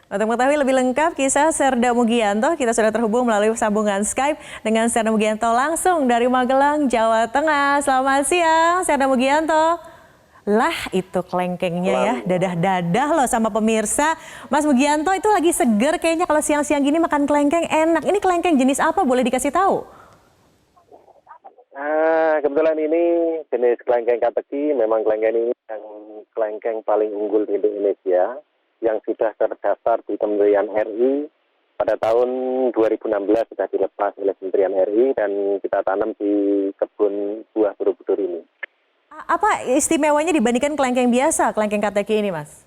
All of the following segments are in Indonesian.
Untuk mengetahui lebih lengkap kisah Serda Mugianto, kita sudah terhubung melalui sambungan Skype dengan Serda Mugianto langsung dari Magelang, Jawa Tengah. Selamat siang, Serda Mugianto. Lah itu kelengkengnya ya, dadah-dadah loh sama pemirsa. Mas Mugianto itu lagi seger kayaknya kalau siang-siang gini makan kelengkeng enak. Ini kelengkeng jenis apa, boleh dikasih tahu? Kebetulan ini jenis kelengkeng kateki. Memang kelengkeng ini yang kelengkeng paling unggul di Indonesia, yang sudah terdaftar di Kementerian RI pada tahun 2016 sudah dilepas oleh Kementerian RI dan kita tanam di kebun buah Borobudur ini. Apa istimewanya dibandingkan kelengkeng biasa, kelengkeng kateki ini, Mas?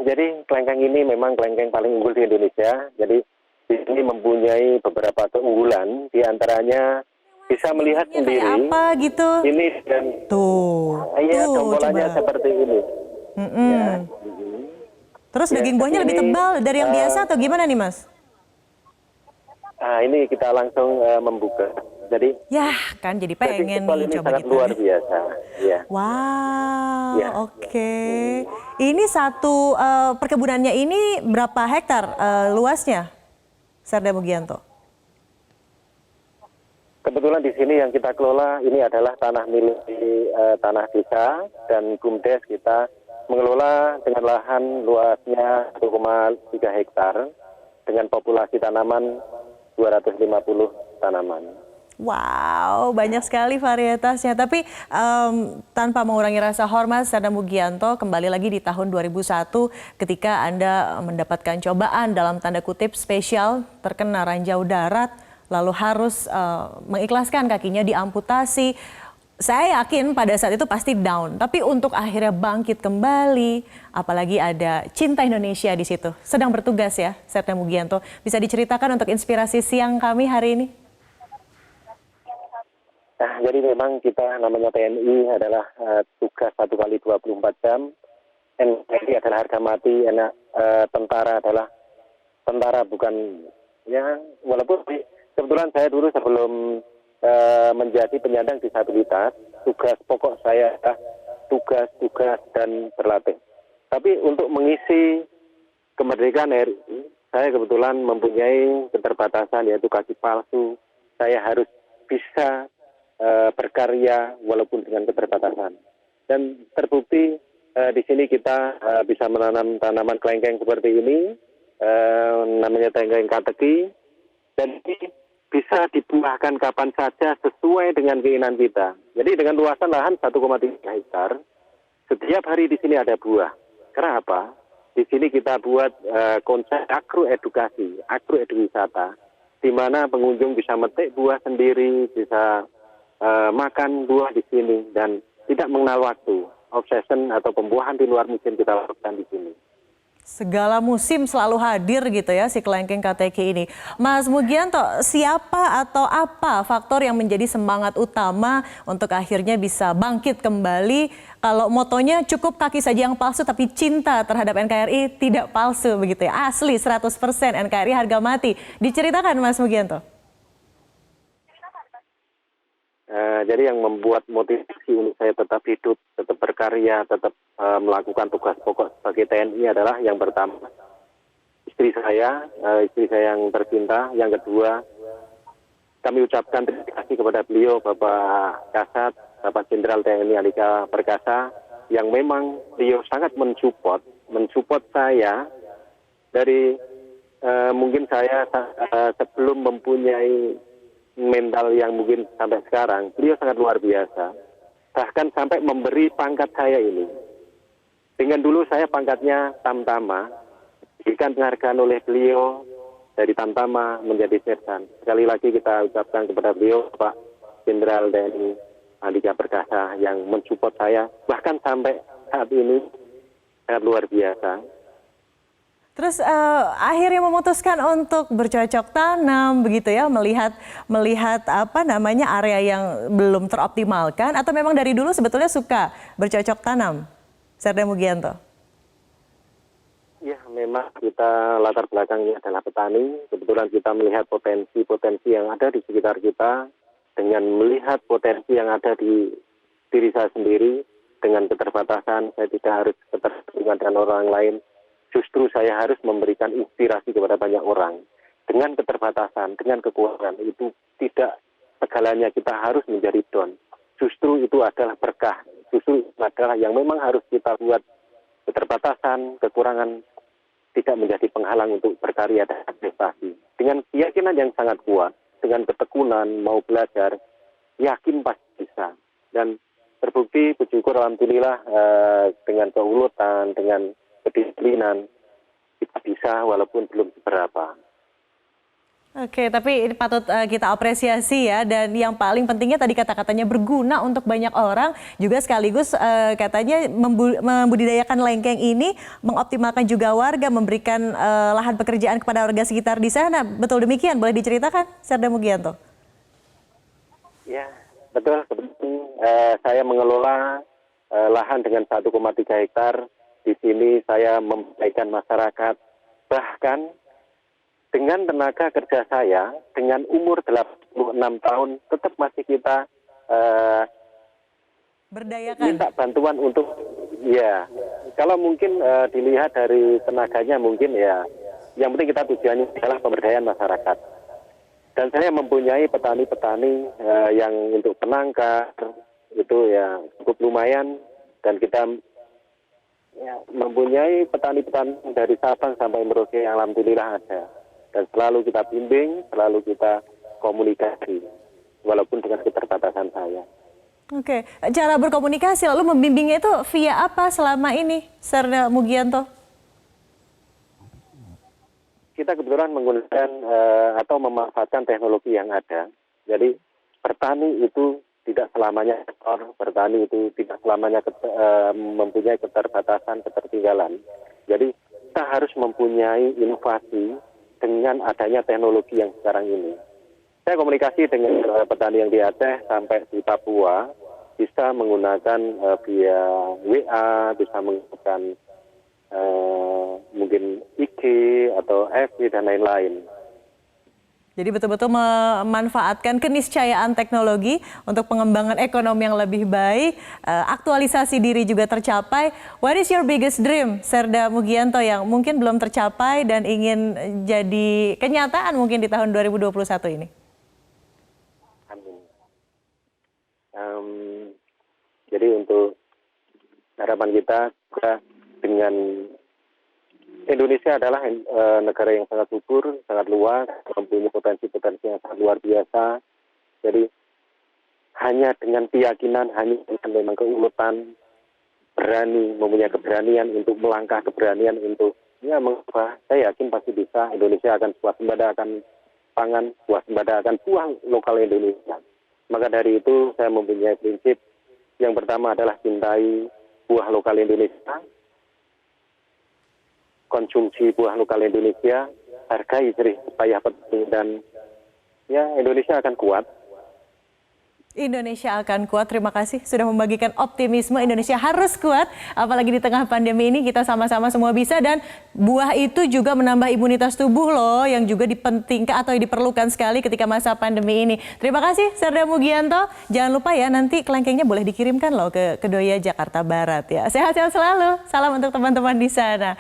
Jadi kelengkeng ini memang kelengkeng paling unggul di Indonesia. Jadi di sini mempunyai beberapa keunggulan, diantaranya bisa melihat sendiri. Kayak apa gitu? Ini dan tuh jompolannya seperti ini. Ya. Terus daging buahnya lebih tebal dari yang biasa atau gimana nih, Mas? Ini kita langsung membuka. Jadi ya kan jadi pengen nih coba sangat luar biasa. Ya. Wow, ya. Oke. Ini satu perkebunannya ini berapa hektar luasnya, Serda Mugianto? Kebetulan di sini yang kita kelola ini adalah tanah milik tanah desa dan BUMDes kita mengelola dengan lahan luasnya 1,3 hektar dengan populasi tanaman 250 tanaman. Wow, banyak sekali varietasnya. Tapi tanpa mengurangi rasa hormat, Serda Mugianto, kembali lagi di tahun 2001 ketika Anda mendapatkan cobaan dalam tanda kutip spesial, terkena ranjau darat, lalu harus mengikhlaskan kakinya diamputasi. Saya yakin pada saat itu pasti down, tapi untuk akhirnya bangkit kembali, apalagi ada cinta Indonesia di situ. Sedang bertugas ya, Serda Mugianto. Bisa diceritakan untuk inspirasi siang kami hari ini? Jadi memang kita namanya TNI adalah tugas 1 kali 24 jam. NKRI adalah harga mati, tentara adalah tentara bukan ya. Walaupun kebetulan saya dulu sebelum menjadi penyandang disabilitas, tugas pokok saya adalah tugas dan berlatih. Tapi untuk mengisi kemerdekaan RI, saya kebetulan mempunyai keterbatasan yaitu kaki palsu. Saya harus bisa berkarya walaupun dengan keterbatasan. Dan terbukti di sini kita bisa menanam tanaman kelengkeng seperti ini, namanya kelengkeng kateki, dan ini bisa dibuahkan kapan saja sesuai dengan keinginan kita. Jadi dengan luasan lahan 1,3 hektar, setiap hari di sini ada buah. Kenapa? Di sini kita buat konsep agroedukasi, agroeduwisata, di mana pengunjung bisa metik buah sendiri, bisa makan buah di sini, dan tidak mengenal waktu. Obsession atau pembuahan di luar musim kita lakukan di sini. Segala musim selalu hadir gitu ya si kelengkeng kateki ini. Mas Mugianto, siapa atau apa faktor yang menjadi semangat utama untuk akhirnya bisa bangkit kembali? Kalau motonya cukup kaki saja yang palsu tapi cinta terhadap NKRI tidak palsu begitu ya. Asli 100% NKRI harga mati. Diceritakan Mas Mugianto. Jadi yang membuat motivasi untuk saya tetap hidup, tetap berkarya, tetap melakukan tugas pokok sebagai TNI adalah yang pertama, istri saya yang tercinta. Yang kedua, kami ucapkan terima kasih kepada beliau, Bapak Kasat, Bapak Jenderal TNI Andika Perkasa, yang memang beliau sangat mensupport saya dari mungkin saya sebelum mempunyai mental yang mungkin sampai sekarang, beliau sangat luar biasa. Bahkan sampai memberi pangkat saya ini. Dengan dulu saya pangkatnya Tamtama, diberikan penghargaan oleh beliau dari Tamtama menjadi sersan. Sekali lagi kita ucapkan kepada beliau, Pak Jenderal TNI Andika Perkasa, yang mensupport saya, bahkan sampai saat ini sangat luar biasa. Terus akhirnya memutuskan untuk bercocok tanam begitu ya, melihat apa namanya area yang belum teroptimalkan, atau memang dari dulu sebetulnya suka bercocok tanam, Serda Mugianto? Ya, memang kita latar belakangnya adalah petani. Kebetulan kita melihat potensi-potensi yang ada di sekitar kita, dengan melihat potensi yang ada di diri saya sendiri, dengan keterbatasan, saya tidak harus ketergantungan dengan orang lain. Justru saya harus memberikan inspirasi kepada banyak orang. Dengan keterbatasan, dengan kekurangan, itu tidak segalanya kita harus menjadi down. Justru itu adalah berkah. Justru itu adalah yang memang harus kita buat. Keterbatasan, kekurangan tidak menjadi penghalang untuk berkarya dan prestasi. Dengan keyakinan yang sangat kuat, dengan ketekunan mau belajar, yakin pasti bisa. Dan terbukti, bersyukur alhamdulillah dengan keuletan, dengan kedisiplinan, kita bisa walaupun belum seberapa. Oke, tapi ini patut kita apresiasi ya, dan yang paling pentingnya tadi kata-katanya berguna untuk banyak orang, juga sekaligus katanya membudidayakan lengkeng ini, mengoptimalkan juga warga, memberikan lahan pekerjaan kepada warga sekitar di sana. Betul demikian, boleh diceritakan, Serda Mugianto? Ya, betul. Saya mengelola lahan dengan 1,3 hektar. Di sini saya memberikan masyarakat, bahkan dengan tenaga kerja saya, dengan umur 86 tahun, tetap masih kita berdayakan. minta bantuan untuk, ya, kalau mungkin dilihat dari tenaganya mungkin ya, yang penting kita tujuannya adalah pemberdayaan masyarakat. Dan saya mempunyai petani-petani yang untuk penangkar, itu ya cukup lumayan, dan kita ya, mempunyai petani-petani dari Sabang sampai Merauke yang alhamdulillah ada. Dan selalu kita bimbing, selalu kita komunikasi, walaupun dengan keterbatasan saya. Oke, cara berkomunikasi lalu membimbingnya itu via apa selama ini, Serda Mugianto? Kita kebetulan menggunakan atau memanfaatkan teknologi yang ada. Jadi bertani itu tidak selamanya ekspor, bertani itu tidak selamanya mempunyai keterbatasan, ketertinggalan. Jadi kita harus mempunyai inovasi dengan adanya teknologi yang sekarang ini. Saya komunikasi dengan petani yang di Aceh sampai di Papua, bisa menggunakan via WA, bisa menggunakan mungkin IG atau FB dan lain-lain. Jadi betul-betul memanfaatkan keniscayaan teknologi untuk pengembangan ekonomi yang lebih baik, aktualisasi diri juga tercapai. What is your biggest dream, Serda Mugianto, yang mungkin belum tercapai dan ingin jadi kenyataan mungkin di tahun 2021 ini? Amin. Jadi untuk harapan kita dengan Indonesia adalah negara yang sangat subur, sangat luas, mempunyai potensi-potensi yang sangat luar biasa. Jadi hanya dengan keyakinan, hanya dengan memang keuletan, berani, mempunyai keberanian untuk melangkah, keberanian untuk ya mengubah. Saya yakin pasti bisa. Indonesia akan swasembada akan pangan, swasembada akan buah lokal Indonesia. Maka dari itu saya mempunyai prinsip yang pertama adalah cintai buah lokal Indonesia. Konsumsi buah lokal Indonesia, hargai jerih payah petani, dan ya Indonesia akan kuat. Indonesia akan kuat. Terima kasih sudah membagikan optimisme. Indonesia harus kuat, apalagi di tengah pandemi ini kita sama-sama semua bisa, dan buah itu juga menambah imunitas tubuh loh, yang juga dipentingkan atau diperlukan sekali ketika masa pandemi ini. Terima kasih Serda Mugianto. Jangan lupa ya, nanti kelengkengnya boleh dikirimkan loh ke Kedoya Jakarta Barat ya. Sehat-sehat selalu. Salam untuk teman-teman di sana.